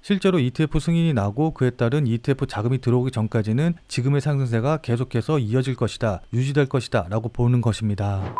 실제로 ETF 승인이 나고 그에 따른 ETF 자금이 들어오기 전까지는 지금의 상승세가 계속해서 이어질 것이다, 유지될 것이다 라고 보는 것입니다.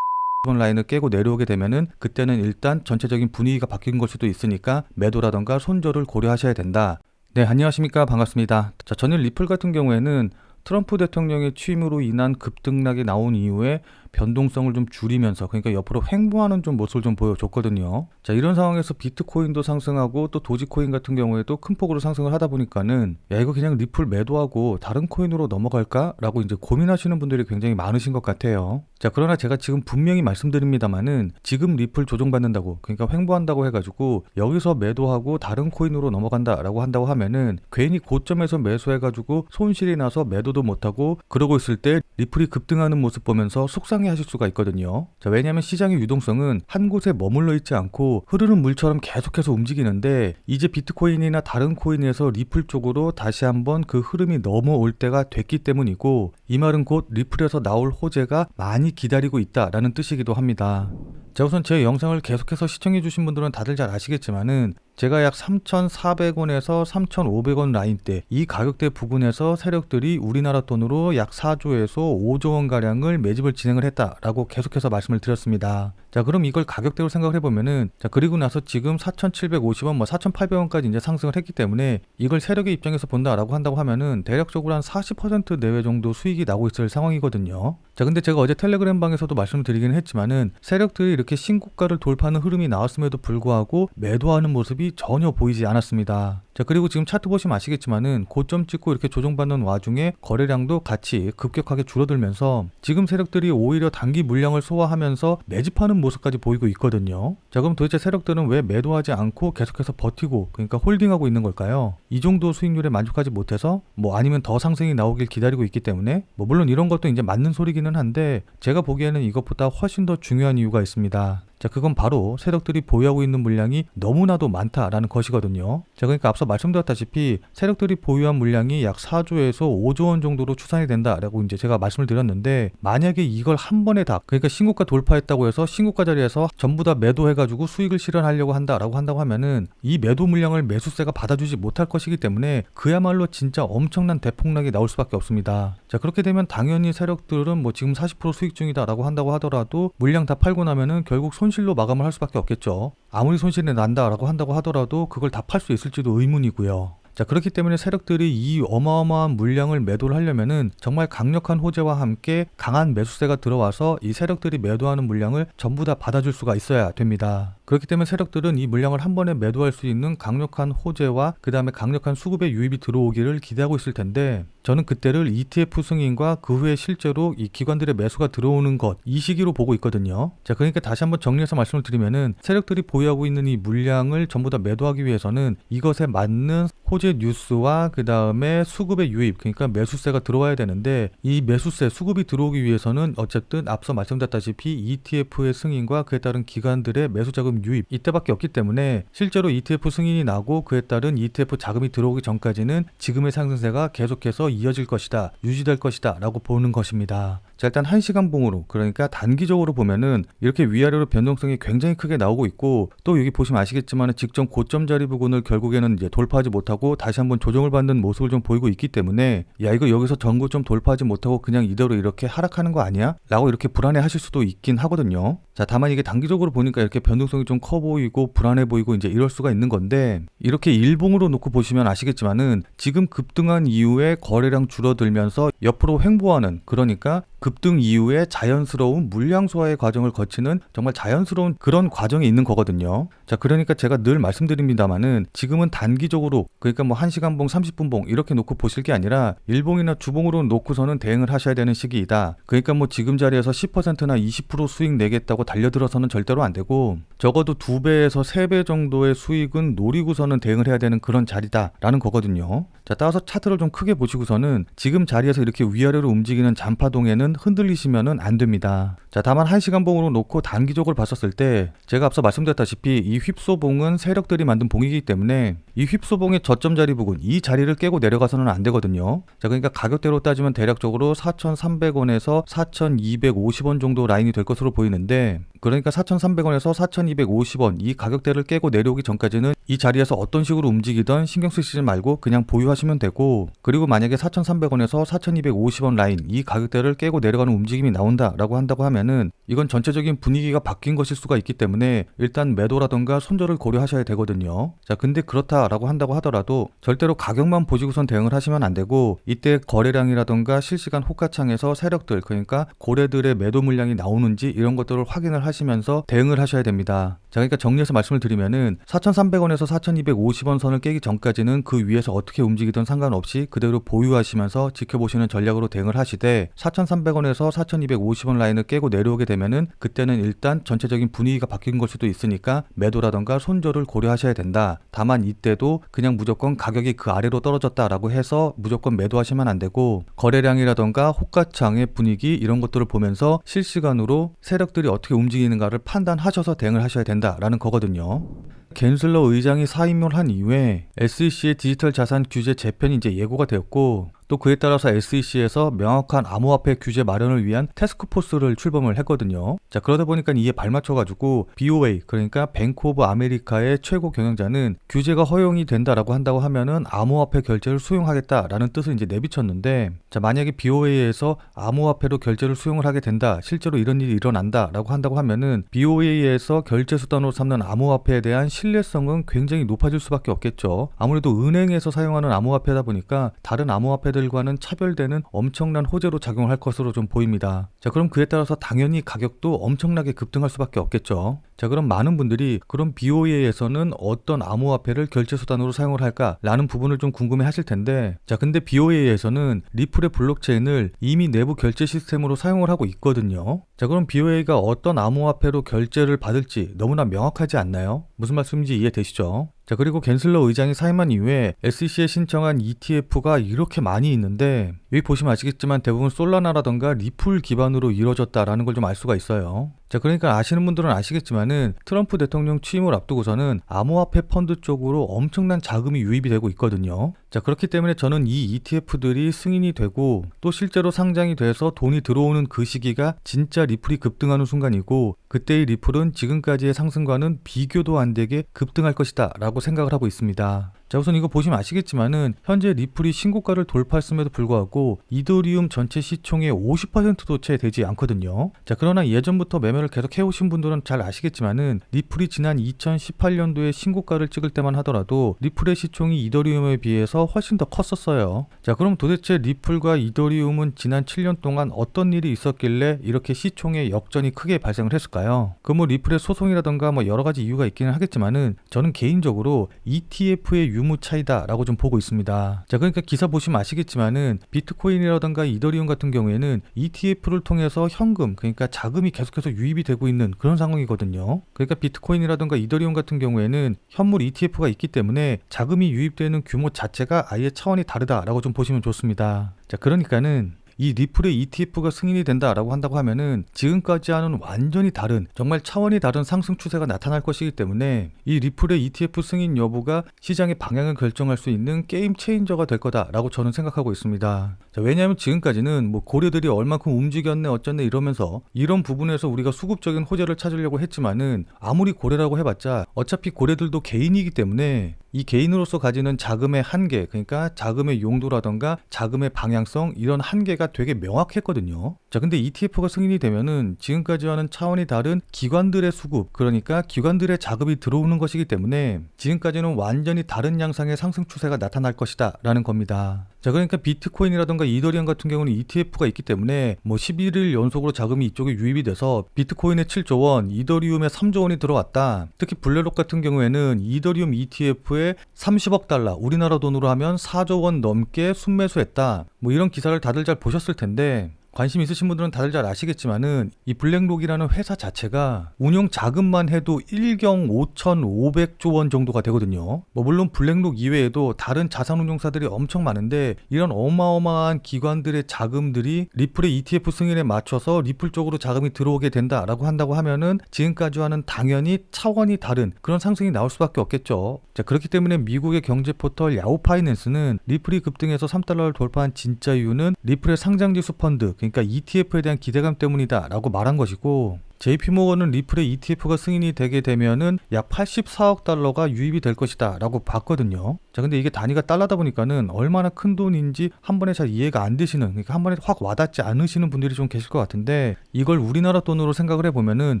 이번 라인을 깨고 내려오게 되면은 그때는 일단 전체적인 분위기가 바뀐 걸 수도 있으니까 매도라던가 손절을 고려하셔야 된다. 네, 안녕하십니까, 반갑습니다. 자, 전일 리플 같은 경우에는 트럼프 대통령의 취임으로 인한 급등락이 나온 이후에 변동성을 좀 줄이면서, 그러니까 옆으로 횡보하는 좀 모습을 좀 보여줬거든요. 자, 이런 상황에서 비트코인도 상승하고 또 도지코인 같은 경우에도 큰 폭으로 상승을 하다 보니까는 야, 이거 그냥 리플 매도하고 다른 코인으로 넘어갈까? 라고 이제 고민하시는 분들이 굉장히 많으신 것 같아요. 자, 그러나 제가 지금 분명히 말씀드립니다만은 지금 리플 조정받는다고, 그러니까 횡보한다고 해가지고 여기서 매도하고 다른 코인으로 넘어간다라고 한다고 하면은 괜히 고점에서 매수해가지고 손실이 나서 매도도 못하고 그러고 있을 때 리플이 급등하는 모습 보면서 속상해하실 수가 있거든요. 자, 왜냐하면 시장의 유동성은 한 곳에 머물러 있지 않고 흐르는 물처럼 계속해서 움직이는데 이제 비트코인이나 다른 코인에서 리플 쪽으로 다시 한번 그 흐름이 넘어올 때가 됐기 때문이고, 이 말은 곧 리플에서 나올 호재가 많이 기다리고 있다라는 뜻이기도 합니다. 자, 우선 제 영상을 계속해서 시청해주신 분들은 다들 잘 아시겠지만은 제가 약 3,400원에서 3,500원 라인대 이 가격대 부근에서 세력들이 우리나라 돈으로 약 4조에서 5조 원 가량을 매집을 진행을 했다라고 계속해서 말씀을 드렸습니다. 자, 그럼 이걸 가격대로 생각을 해보면은, 자, 그리고 나서 지금 4,750원, 4,800원까지 이제 상승을 했기 때문에 이걸 세력의 입장에서 본다라고 한다고 하면은 대략적으로 한 40% 내외 정도 수익이 나고 있을 상황이거든요. 자, 근데 제가 어제 텔레그램 방에서도 말씀드리긴 했지만은 세력들이 이렇게 신고가를 돌파하는 흐름이 나왔음에도 불구하고 매도하는 모습이 전혀 보이지 않았습니다. 자, 그리고 지금 차트 보시면 아시겠지만은 고점 찍고 이렇게 조정받는 와중에 거래량도 같이 급격하게 줄어들면서 지금 세력들이 오히려 단기 물량을 소화하면서 매집하는 모습까지 보이고 있거든요. 자, 그럼 도대체 세력들은 왜 매도하지 않고 계속해서 버티고, 그러니까 홀딩하고 있는 걸까요? 이 정도 수익률에 만족하지 못해서, 아니면 더 상승이 나오길 기다리고 있기 때문에, 물론 이런 것도 이제 맞는 소리기는 한데 제가 보기에는 이것보다 훨씬 더 중요한 이유가 있습니다. 자, 그건 바로 세력들이 보유하고 있는 물량이 너무나도 많다라는 것이거든요. 자, 그러니까 앞서 말씀드렸다시피 세력들이 보유한 물량이 약 4조에서 5조 원 정도로 추산이 된다라고 이제 제가 말씀을 드렸는데, 만약에 이걸 한 번에 다, 그러니까 신고가 돌파했다고 해서 신고가 자리에서 전부 다 매도해가지고 수익을 실현하려고 한다라고 한다고 하면은 이 매도 물량을 매수세가 받아주지 못할 것이기 때문에 그야말로 진짜 엄청난 대폭락이 나올 수밖에 없습니다. 자, 그렇게 되면 당연히 세력들은 지금 40% 수익 중이다라고 한다고 하더라도 물량 다 팔고 나면은 결국 손실로 마감을 할 수밖에 없겠죠. 아무리 손실이 난다라고 한다고 하더라도 그걸 다 팔 수 있을지도 의문이고요. 자, 그렇기 때문에 세력들이 이 어마어마한 물량을 매도를 하려면은 정말 강력한 호재와 함께 강한 매수세가 들어와서 이 세력들이 매도하는 물량을 전부 다 받아줄 수가 있어야 됩니다. 그렇기 때문에 세력들은 이 물량을 한 번에 매도할 수 있는 강력한 호재와 그 다음에 강력한 수급의 유입이 들어오기를 기대하고 있을 텐데, 저는 그때를 ETF 승인과 그 후에 실제로 이 기관들의 매수가 들어오는 것, 이 시기로 보고 있거든요. 자, 그러니까 다시 한번 정리해서 말씀을 드리면은 세력들이 보유하고 있는 이 물량을 전부 다 매도하기 위해서는 이것에 맞는 호재 뉴스와 그 다음에 수급의 유입, 그러니까 매수세가 들어와야 되는데, 이 매수세, 수급이 들어오기 위해서는 어쨌든 앞서 말씀드렸다시피 ETF의 승인과 그에 따른 기관들의 매수 자금 유입, 이때밖에 없기 때문에 실제로 ETF 승인이 나고 그에 따른 ETF 자금이 들어오기 전까지는 지금의 상승세가 계속해서 이어질 것이다, 유지될 것이다 라고 보는 것입니다. 자, 일단 1시간 봉으로, 그러니까 단기적으로 보면은 이렇게 위아래로 변동성이 굉장히 크게 나오고 있고, 또 여기 보시면 아시겠지만 직전 고점 자리 부분을 결국에는 이제 돌파하지 못하고 다시 한번 조정을 받는 모습을 좀 보이고 있기 때문에, 야, 이거 여기서 전고점 돌파하지 못하고 그냥 이대로 이렇게 하락하는 거 아니야? 라고 이렇게 불안해 하실 수도 있긴 하거든요. 자, 다만 이게 단기적으로 보니까 이렇게 변동성이 좀 커 보이고 불안해 보이고 이제 이럴 수가 있는 건데, 이렇게 일봉으로 놓고 보시면 아시겠지만은 지금 급등한 이후에 거래량 줄어들면서 옆으로 횡보하는, 그러니까 급등 이후에 자연스러운 물량 소화의 과정을 거치는 정말 자연스러운 그런 과정이 있는 거거든요. 자, 그러니까 제가 늘 말씀드립니다만은 지금은 단기적으로, 그러니까 1시간 봉, 30분 봉 이렇게 놓고 보실 게 아니라 일봉이나 주봉으로 놓고서는 대응을 하셔야 되는 시기이다. 그러니까 지금 자리에서 10%나 20% 수익 내겠다고 달려들어서는 절대로 안 되고, 적어도 2배에서 3배 정도의 수익은 노리고서는 대응을 해야 되는 그런 자리다라는 거거든요. 자, 따라서 차트를 좀 크게 보시고서는 지금 자리에서 이렇게 위아래로 움직이는 잔파동에는 흔들리시면은 안 됩니다. 자, 다만 1시간 봉으로 놓고 단기적으로 봤었을 때 제가 앞서 말씀드렸다시피 이 휩소봉은 세력들이 만든 봉이기 때문에 이 휩소봉의 저점 자리 부근, 이 자리를 깨고 내려가서는 안 되거든요. 자, 그러니까 가격대로 따지면 대략적으로 4,300원에서 4,250원 정도 라인이 될 것으로 보이는데, 그러니까 4,300원에서 4,250원 이 가격대를 깨고 내려오기 전까지는 이 자리에서 어떤 식으로 움직이던 신경 쓰시지 말고 그냥 보유하시면 되고, 그리고 만약에 4,300원에서 4,250원 라인 이 가격대를 깨고 내려가는 움직임이 나온다라고 한다고 하면은 이건 전체적인 분위기가 바뀐 것일 수가 있기 때문에 일단 매도라던가 손절을 고려하셔야 되거든요. 자, 근데 그렇다라고 한다고 하더라도 절대로 가격만 보시고선 대응을 하시면 안 되고, 이때 거래량이라던가 실시간 호가창에서 세력들, 그러니까 고래들의 매도 물량이 나오는지 이런 것들을 확인을 하시면서 대응을 하셔야 됩니다. 자, 그러니까 정리해서 말씀을 드리면은 4,300원에서 4,250원 선을 깨기 전까지는 그 위에서 어떻게 움직이든 상관없이 그대로 보유하시면서 지켜보시는 전략으로 대응을 하시되, 4,300원에서 4,250원 라인을 깨고 내려오게 되면은 그때는 일단 전체적인 분위기가 바뀐 걸 수도 있으니까 매도라던가 손절을 고려하셔야 된다. 다만 이때도 그냥 무조건 가격이 그 아래로 떨어졌다라고 해서 무조건 매도하시면 안 되고, 거래량이라던가 호가창의 분위기 이런 것들을 보면서 실시간으로 세력들이 어떻게 움직이는가를 판단하셔서 대응을 하셔야 된다라는 거거든요. 겐슬러 의장이 사임을 한 이후에 SEC의 디지털 자산 규제 재편이 이제 예고가 되었고, 또 그에 따라서 SEC에서 명확한 암호화폐 규제 마련을 위한 태스크포스를 출범을 했거든요. 자, 그러다 보니까 이에 발맞춰가지고 BOA, 그러니까 뱅크 오브 아메리카의 최고 경영자는 규제가 허용이 된다라고 한다고 하면은 암호화폐 결제를 수용하겠다라는 뜻을 이제 내비쳤는데, 자, 만약에 BOA에서 암호화폐로 결제를 수용을 하게 된다, 실제로 이런 일이 일어난다라고 한다고 하면은 BOA에서 결제 수단으로 삼는 암호화폐에 대한 신뢰성은 굉장히 높아질 수밖에 없겠죠. 아무래도 은행에서 사용하는 암호화폐다 보니까 다른 암호화폐들과는 차별되는 엄청난 호재로 작용할 것으로 좀 보입니다. 자, 그럼 그에 따라서 당연히 가격도 엄청나게 급등할 수밖에 없겠죠. 자, 그럼 많은 분들이 그럼 BOA에서는 어떤 암호화폐를 결제 수단으로 사용을 할까라는 부분을 좀 궁금해 하실 텐데, 자, 근데 BOA에서는 리플의 블록체인을 이미 내부 결제 시스템으로 사용을 하고 있거든요. 자, 그럼 BOA가 어떤 암호화폐로 결제를 받을지 너무나 명확하지 않나요? 무슨 말씀인지 이해되시죠? 자, 그리고 겐슬러 의장이 사임한 이후에 SEC에 신청한 ETF가 이렇게 많이 있는데, 여기 보시면 아시겠지만 대부분 솔라나라던가 리플 기반으로 이루어졌다라는 걸 좀 알 수가 있어요. 자, 그러니까 아시는 분들은 아시겠지만은 트럼프 대통령 취임을 앞두고서는 암호화폐 펀드 쪽으로 엄청난 자금이 유입이 되고 있거든요. 자, 그렇기 때문에 저는 이 ETF들이 승인이 되고 또 실제로 상장이 돼서 돈이 들어오는 그 시기가 진짜 리플이 급등하는 순간이고, 그때의 리플은 지금까지의 상승과는 비교도 안 되게 급등할 것이다 라고 생각을 하고 있습니다. 자, 우선 이거 보시면 아시겠지만은 현재 리플이 신고가를 돌파했음에도 불구하고 이더리움 전체 시총의 50%도 채 되지 않거든요. 자, 그러나 예전부터 매매를 계속 해오신 분들은 잘 아시겠지만은 리플이 지난 2018년도에 신고가를 찍을 때만 하더라도 리플의 시총이 이더리움에 비해서 훨씬 더 컸었어요. 자, 그럼 도대체 리플과 이더리움은 지난 7년 동안 어떤 일이 있었길래 이렇게 시총의 역전이 크게 발생을 했을까요? 그 뭐 리플의 소송이라던가 뭐 여러 가지 이유가 있기는 하겠지만은 저는 개인적으로 ETF의 유무 차이다라고 좀 보고 있습니다. 자, 그러니까 기사 보시면 아시겠지만은 비트코인이라던가 이더리움 같은 경우에는 ETF를 통해서 현금, 그러니까 자금이 계속해서 유입이 되고 있는 그런 상황이거든요. 그러니까 비트코인이라던가 이더리움 같은 경우에는 현물 ETF가 있기 때문에 자금이 유입되는 규모 자체가 아예 차원이 다르다라고 좀 보시면 좋습니다. 자, 그러니까는 이 리플의 ETF가 승인이 된다라고 한다고 하면은 지금까지와는 완전히 다른, 정말 차원이 다른 상승 추세가 나타날 것이기 때문에 이 리플의 ETF 승인 여부가 시장의 방향을 결정할 수 있는 게임 체인저가 될 거다라고 저는 생각하고 있습니다. 자, 왜냐하면 지금까지는 뭐 고래들이 얼만큼 움직였네 어쩌네 이러면서 이런 부분에서 우리가 수급적인 호재를 찾으려고 했지만은 아무리 고래라고 해봤자 어차피 고래들도 개인이기 때문에 이 개인으로서 가지는 자금의 한계, 그러니까 자금의 용도라던가 자금의 방향성, 이런 한계가 되게 명확했거든요. 자, 근데 ETF가 승인이 되면은 지금까지와는 차원이 다른 기관들의 수급, 그러니까 기관들의 자금이 들어오는 것이기 때문에 지금까지는 완전히 다른 양상의 상승 추세가 나타날 것이다 라는 겁니다. 자, 그러니까 비트코인이라던가 이더리움 같은 경우는 ETF가 있기 때문에 뭐 11일 연속으로 자금이 이쪽에 유입이 돼서 비트코인에 7조 원, 이더리움에 3조 원이 들어왔다. 특히 블랙록 같은 경우에는 이더리움 ETF에 30억 달러, 우리나라 돈으로 하면 4조 원 넘게 순매수했다. 뭐 이런 기사를 다들 잘 보셨을 텐데, 관심 있으신 분들은 다들 잘 아시겠지만은 이 블랙록이라는 회사 자체가 운용 자금만 해도 1경 5,500조 원 정도가 되거든요. 뭐 물론 블랙록 이외에도 다른 자산운용사들이 엄청 많은데 이런 어마어마한 기관들의 자금들이 리플의 ETF 승인에 맞춰서 리플 쪽으로 자금이 들어오게 된다라고 한다고 하면은 지금까지와는 당연히 차원이 다른 그런 상승이 나올 수밖에 없겠죠. 자, 그렇기 때문에 미국의 경제 포털 야후 파이낸스는 리플이 급등해서 3달러를 돌파한 진짜 이유는 리플의 상장지수 펀드, 그러니까 ETF에 대한 기대감 때문이다 라고 말한 것이고, JP모건은 리플의 ETF가 승인이 되게 되면은 약 84억 달러가 유입이 될 것이다 라고 봤거든요. 자, 근데 이게 단위가 달러다 보니까는 얼마나 큰 돈인지 한 번에 잘 이해가 안 되시는, 그러니까 한 번에 확 와닿지 않으시는 분들이 좀 계실 것 같은데, 이걸 우리나라 돈으로 생각을 해보면은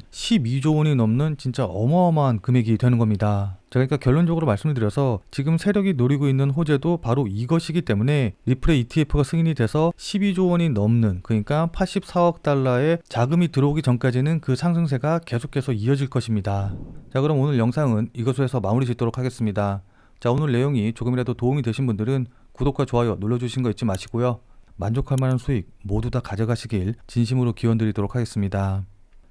12조 원이 넘는 진짜 어마어마한 금액이 되는 겁니다. 자, 그러니까 결론적으로 말씀을 드려서 지금 세력이 노리고 있는 호재도 바로 이것이기 때문에 리플의 ETF가 승인이 돼서 12조 원이 넘는, 그러니까 84억 달러의 자금이 들어오기 전까지는 그 상승세가 계속해서 이어질 것입니다. 자, 그럼 오늘 영상은 이것으로 해서 마무리 짓도록 하겠습니다. 자, 오늘 내용이 조금이라도 도움이 되신 분들은 구독과 좋아요 눌러주신 거 잊지 마시고요. 만족할 만한 수익 모두 다 가져가시길 진심으로 기원드리도록 하겠습니다.